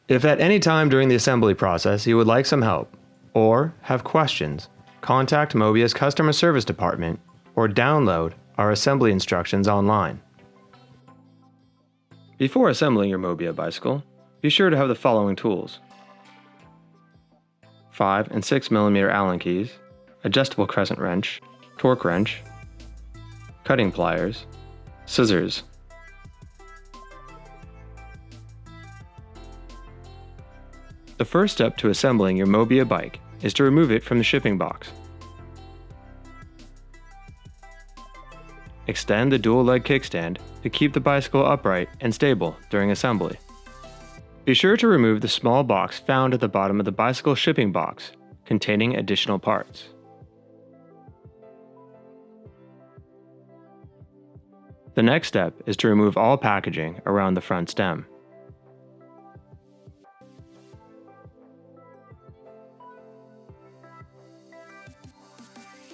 If at any time during the assembly process you would like some help or have questions, contact Mobia's customer service department or download our assembly instructions online. Before assembling your Mobia bicycle, be sure to have the following tools: 5 and 6 mm Allen keys, adjustable crescent wrench, torque wrench, cutting pliers, scissors. The first step to assembling your Mobia bike is to remove it from the shipping box. Extend the dual leg kickstand to keep the bicycle upright and stable during assembly. Be sure to remove the small box found at the bottom of the bicycle shipping box containing additional parts. The next step is to remove all packaging around the front stem.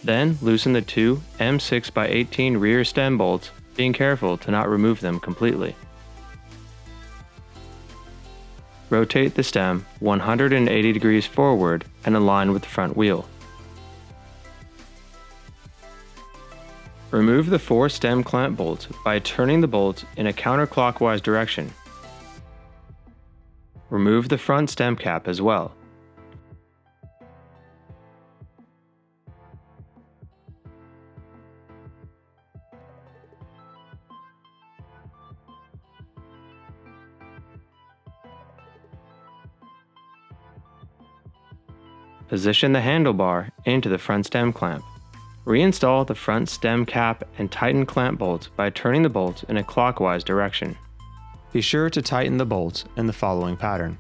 Then loosen the two M6x18 rear stem bolts, being careful to not remove them completely. Rotate the stem 180 degrees forward and align with the front wheel. Remove the 4 stem clamp bolts by turning the bolts in a counterclockwise direction. Remove the front stem cap as well. Position the handlebar into the front stem clamp. Reinstall the front stem cap and tighten clamp bolts by turning the bolts in a clockwise direction. Be sure to tighten the bolts in the following pattern.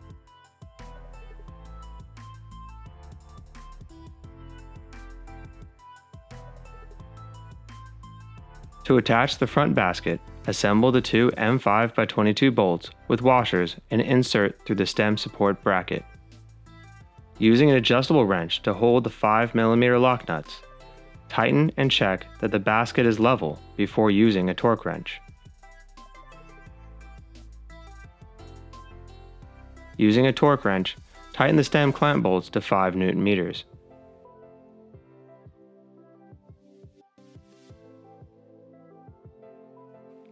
To attach the front basket, assemble the two M5x22 bolts with washers and insert through the stem support bracket. Using an adjustable wrench to hold the 5 mm lock nuts, tighten and check that the basket is level before using a torque wrench. Using a torque wrench, tighten the stem clamp bolts to 5 Nm.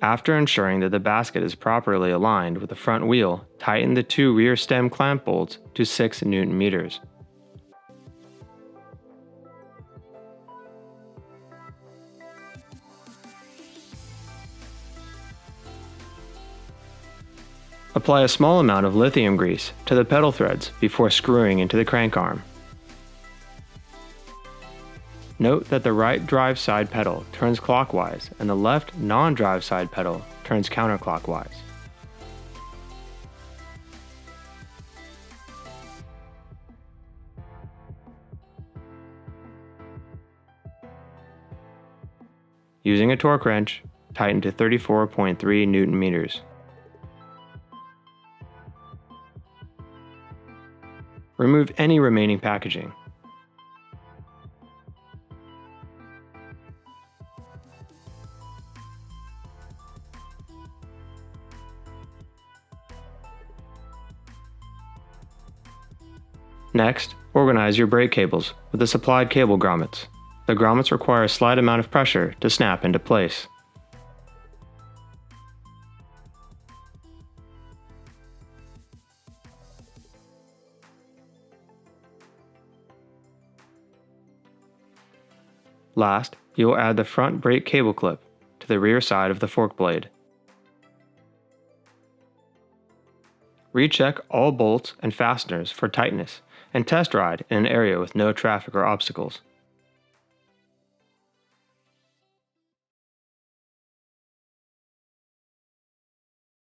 After ensuring that the basket is properly aligned with the front wheel, tighten the 2 rear stem clamp bolts to 6 Nm. Apply a small amount of lithium grease to the pedal threads before screwing into the crank arm. Note that the right drive side pedal turns clockwise and the left non-drive side pedal turns counterclockwise. Using a torque wrench, tighten to 34.3 Nm. Remove any remaining packaging. Next, organize your brake cables with the supplied cable grommets. The grommets require a slight amount of pressure to snap into place. Last, you will add the front brake cable clip to the rear side of the fork blade. Recheck all bolts and fasteners for tightness and test ride in an area with no traffic or obstacles.